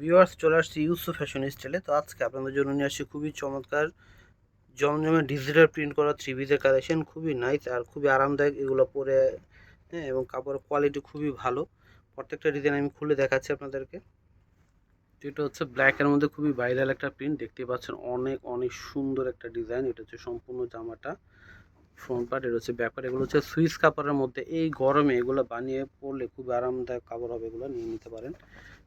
Viewers, চলে আসছি Yusuf fashion স্টাইলে। তো আজকে আপনাদের জন্য নিয়ে আসছি খুবই চমৎকার জমজমে ডিজিটাল প্রিন্ট করা থ্রি পিসের কালেকশন। খুবই নাইস আর খুবই আরামদায়ক এগুলো পরে। হ্যাঁ, এবং কাপড়ের কোয়ালিটি খুবই ভালো। প্রত্যেকটা ডিজাইন আমি খুলে দেখাচ্ছি আপনাদেরকে। তো এটা হচ্ছে ব্ল্যাকের মধ্যে খুবই ভাইরাল একটা প্রিন্ট, দেখতে পাচ্ছেন। অনেক অনেক সুন্দর একটা ডিজাইন। এটা হচ্ছে সম্পূর্ণ জামাটা, ফ্রন্ট পার্ট, এটা হচ্ছে ব্যাক পার্ট। এগুলো হচ্ছে সুইস কাপড়ের মধ্যে। এই গরমে এগুলো বানিয়ে পরলে খুবই আরামদায়ক কাপড় হবে, এগুলো নিয়ে নিতে পারেন।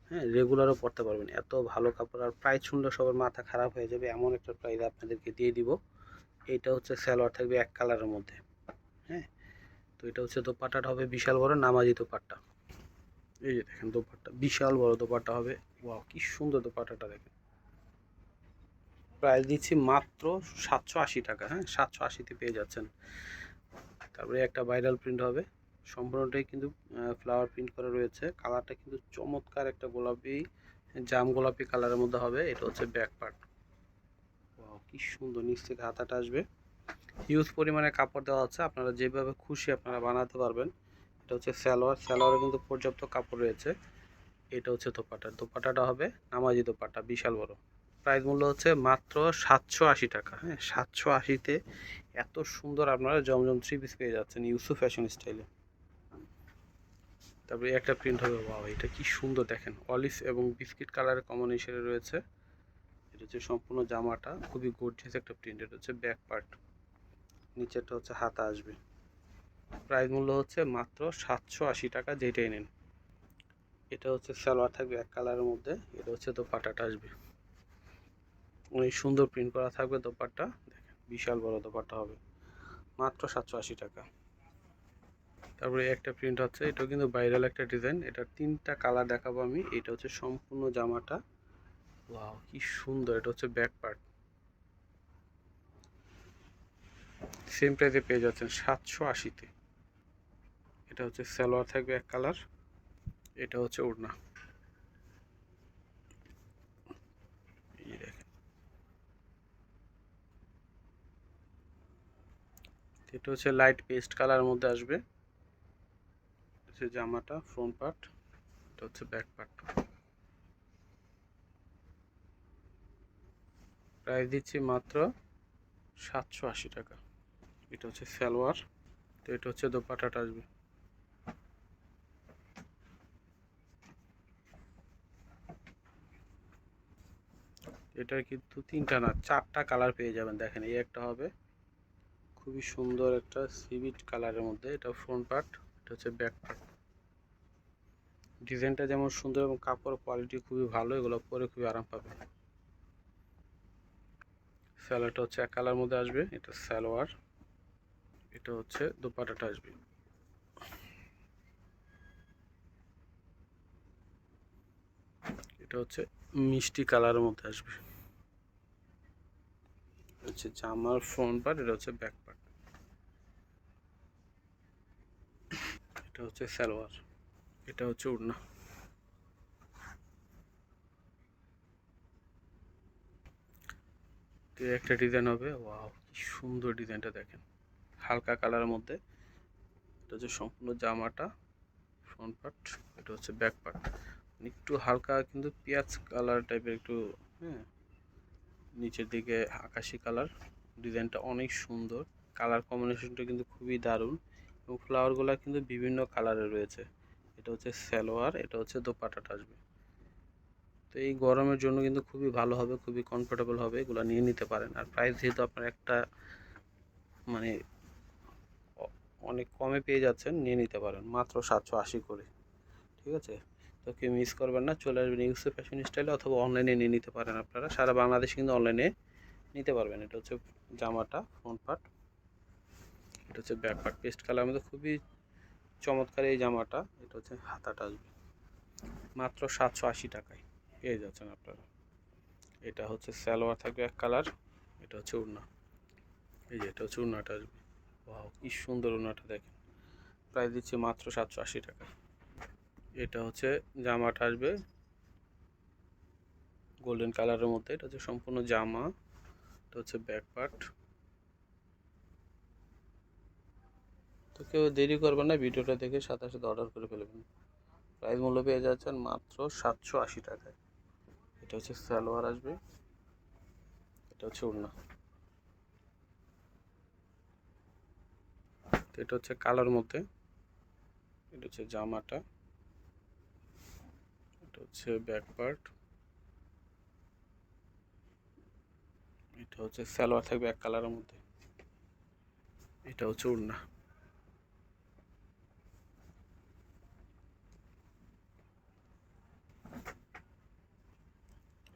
হ্যাঁ, রেগুলারও পড়তে পারবেন, এত ভালো কাপড়। আর প্রাইস শুনলে সবার মাথা খারাপ হয়ে যাবে, এমন একটা প্রাইস আপনাদেরকে দিয়ে দিব। এইটা হচ্ছে সালোয়ার থাকবে এক কালারের মধ্যে। হ্যাঁ, তো এটা হচ্ছে দোপাট্টাটা হবে বিশাল বড় নামাজি দোপাট্টা। এই যে দেখেন দোপাট্টা, বিশাল বড় দোপাট্টা হবে। ওয়াও, কি সুন্দর দোপাট্টাটা দেখেন। প্রাইস দিচ্ছি মাত্র 780 টাকা। হ্যাঁ, 780-তে পেয়ে যাচ্ছেন। তারপরে একটা ভাইরাল প্রিন্ট হবে, সম্পূর্ণটাই কিন্তু ফ্লাওয়ার প্রিন্ট করা রয়েছে। কালারটা কিন্তু চমৎকার একটা গোলাপি, জাম গোলাপি কালারের মধ্যে হবে। এটা হচ্ছে ব্যাক পার্ট। ওয়াও, কি সুন্দর। নিচ থেকে হাতাটা আসবে। হিউজ পরিমাণে কাপড় দেওয়া আছে, আপনারা যেভাবে খুশি আপনারা বানাতে পারবেন। এটা হচ্ছে সালোয়ার, সালোয়ারে কিন্তু পর্যাপ্ত কাপড় রয়েছে। এটা হচ্ছে দোপাট্টা, দোপাট্টাটা হবে নামাজি দোপাট্টা, বিশাল বড়। প্রাইস মূল্য হচ্ছে মাত্র 780 টাকা। হ্যাঁ, 780-তে এত সুন্দর আপনারা জমজম থ্রি পিস পেয়ে যাচ্ছেন ইউসুফ ফ্যাশন স্টাইলে। তারপরে একটা প্রিন্ট হবে, ওয়াও, এটা কি সুন্দর দেখেন। অলিভ এবং বিস্কিট কালারের কম্বিনেশনে রয়েছে। এটা হচ্ছে সম্পূর্ণ জামাটা, খুবই গর্জিয়াস একটা প্রিন্ট। এটা হচ্ছে ব্যাক পার্ট, নিচেরটা হচ্ছে হাতা আসবে। প্রাইস মূল্য হচ্ছে মাত্র 780 টাকা, যেটাই নেন। এটা হচ্ছে সালোয়ার থাকবে এক কালারের মধ্যে। এটা হচ্ছে দোপাট্টাটা আসবে, অনেক সুন্দর প্রিন্ট করা থাকবে দোপাট্টা। দেখেন, বিশাল বড় দোপাট্টা হবে, মাত্র 780 টাকা। তারপরে একটা প্রিন্ট হচ্ছে, এটাও কিন্তু ভাইরাল একটা ডিজাইন। এটা তিনটা কালার দেখাবো আমি। এটা হচ্ছে সম্পূর্ণ জামাটা। ওয়াও, কি সুন্দর। এটা হচ্ছে ব্যাক পার্ট। সেম প্রাইসে পেয়ে যাচ্ছেন 780-তে। এটা হচ্ছে সালোয়ার থাকবে এক কালার। এটা হচ্ছে ওড়না। এই দেখেন, এটা হচ্ছে লাইট পেস্ট কালারের মধ্যে আসবে। হচ্ছে জামাটা ফ্রন্ট পার্ট। এটা হচ্ছে ব্যাক পার্ট। প্রাইস দিচ্ছি মাত্র 780 টাকা। এটা হচ্ছে সালোয়ার। তো এটা হচ্ছে দোপাট্টাটা আসবে। এটার কিন্তু তিনটা না চারটা কালার পেয়ে যাবেন। দেখেন, এই একটা হবে খুবই সুন্দর একটা সিভিট কালারের মধ্যে। এটা ফ্রন্ট পার্ট, এটা হচ্ছে ব্যাক পার্ট। ডিজাইনটা যেমন সুন্দর এবং কাপড় কোয়ালিটি খুবই ভালো, এগুলো পরে খুবই আরাম পাবে। সালোয়ারটা হচ্ছে এক কালার মধ্যে আসবে। এটা সালোয়ার। এটা হচ্ছে দোপাট্টাটা আসবে। এটা হচ্ছে মিষ্টি কালারের মধ্যে আসবে। হচ্ছে জামার ফ্রন্ট পার্ট, এটা হচ্ছে ব্যাক পার্ট। এটা হচ্ছে সালোয়ার। এটা হচ্ছে ওড়না। তো একটা ডিজাইন হবে, ওয়াও, কি সুন্দর ডিজাইনটা দেখেন, হালকা কালারের মধ্যে। এটা হচ্ছে সম্পূর্ণ জামাটা ফ্রন্ট পার্ট। এটা হচ্ছে ব্যাক পার্ট। একটু হালকা কিন্তু পেঁয়াজ কালার টাইপের একটু। হ্যাঁ, নিচের দিকে আকাশি কালার। ডিজাইনটা অনেক সুন্দর, কালার কম্বিনেশনটা কিন্তু খুবই দারুণ। এবং ফ্লাওয়ারগুলো কিন্তু বিভিন্ন কালারে রয়েছে। এটা হচ্ছে সালোয়ার, এটা হচ্ছে দোপাট্টাটা আসবে। তো এই গরমের জন্য কিন্তু খুবই ভালো হবে, খুবই কমফোর্টেবল হবে, এগুলো নিয়ে নিতে পারেন। আর প্রাইস যেহেতু আপনার একটা মানে অনেক কমে পেয়ে যাচ্ছেন, নিয়ে নিতে পারেন মাত্র 780 করে। ঠিক আছে, তো কেউ মিস করবেন না, চলে আসবেন ইউসুফ ফ্যাশন স্টাইলে, অথবা অনলাইনে নিয়ে নিতে পারেন। আপনারা সারা বাংলাদেশে কিন্তু অনলাইনে নিতে পারবেন। এটা হচ্ছে জামাটা ফ্রন্ট পার্ট। এটা হচ্ছে ব্যাক পার্ট, পেস্ট কালার মধ্যে খুবই চমৎকার এই জামাটা। এটা হচ্ছে হাতাটা আসবে, মাত্র 780 টাকায় পেয়ে যাচ্ছেন আপনারা। এটা হচ্ছে সালোয়ার থাকবে এক কালার। এটা হচ্ছে ওড়না। এই যে এটা হচ্ছে ওড়নাটা আসবে। ওয়াও, কি সুন্দর ওড়নাটা দেখেন। প্রাইস দিচ্ছি মাত্র 780 টাকা। এটা হচ্ছে জামাটা আসবে গোল্ডেন কালারের মধ্যে। এটা হচ্ছে সম্পূর্ণ জামা। এটা হচ্ছে ব্যাক পার্ট। তো কেউ দেরি করবেন না, ভিডিওটা দেখে সাথে সাথে অর্ডার করে ফেলবেন। প্রাইস মূল্য পেয়ে যাচ্ছেন মাত্র 780 টাকায়। এটা হচ্ছে সালোয়ার আসবে, এটা হচ্ছে ওড়না। তো এটা হচ্ছে কালার মধ্যে, এটা হচ্ছে জামাটা, এটা হচ্ছে ব্যাক পার্ট, এটা হচ্ছে সালোয়ার থাকবে এক কালারের মধ্যে, এটা হচ্ছে ওড়না।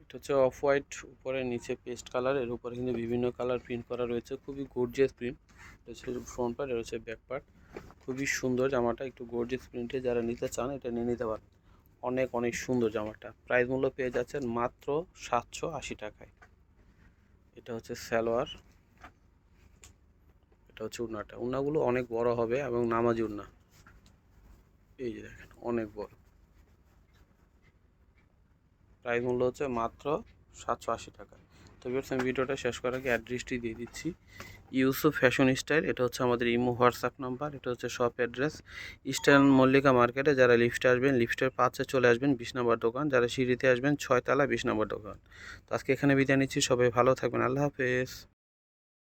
এটা হচ্ছে অফ হোয়াইট উপরে, নিচে পেস্ট কালার, এর উপরে কিন্তু বিভিন্ন কালার প্রিন্ট করা রয়েছে, খুবই গর্জিয়াস প্রিন্ট। এটা হচ্ছে ফ্রন্ট পার্ট, এটা হচ্ছে ব্যাক পার্ট। খুবই সুন্দর জামাটা, একটু গর্জিয়াস প্রিন্টে যারা নিতে চান এটা নিয়ে নিতে পারেন। অনেক অনেক সুন্দর জামাটা, প্রাইস মূল্য পেয়ে যাচ্ছেন মাত্র 780 টাকায়। এটা হচ্ছে সালোয়ার, এটা হচ্ছে ওড়নাটা। ওড়নাগুলো অনেক বড় হবে এবং নামাজি ওড়না, এই যে দেখেন অনেক বড়। প্রাইস মূল্য হচ্ছে মাত্র 780 টাকা। তো ভিউয়ার্স, আমি ভিডিওটা শেষ করার আগে অ্যাড্রেসটি দিয়ে দিচ্ছি। ইউসুফ ফ্যাশন স্টাইল, এটা হচ্ছে আমাদের ইমো হোয়াটসঅ্যাপ নাম্বার, এটা হচ্ছে শপ অ্যাড্রেস ইস্টার্ন মল্লিকা মার্কেটে। যারা লিফটে আসবেন লিফটের 5-এ চলে আসবেন 20 নম্বর দোকান, যারা সিঁড়িতে আসবেন 6 তলা 20 নম্বর দোকান। তো আজকে এখানে বিদায় নিচ্ছি, সবাই ভালো থাকবেন, আল্লাহ হাফেজ।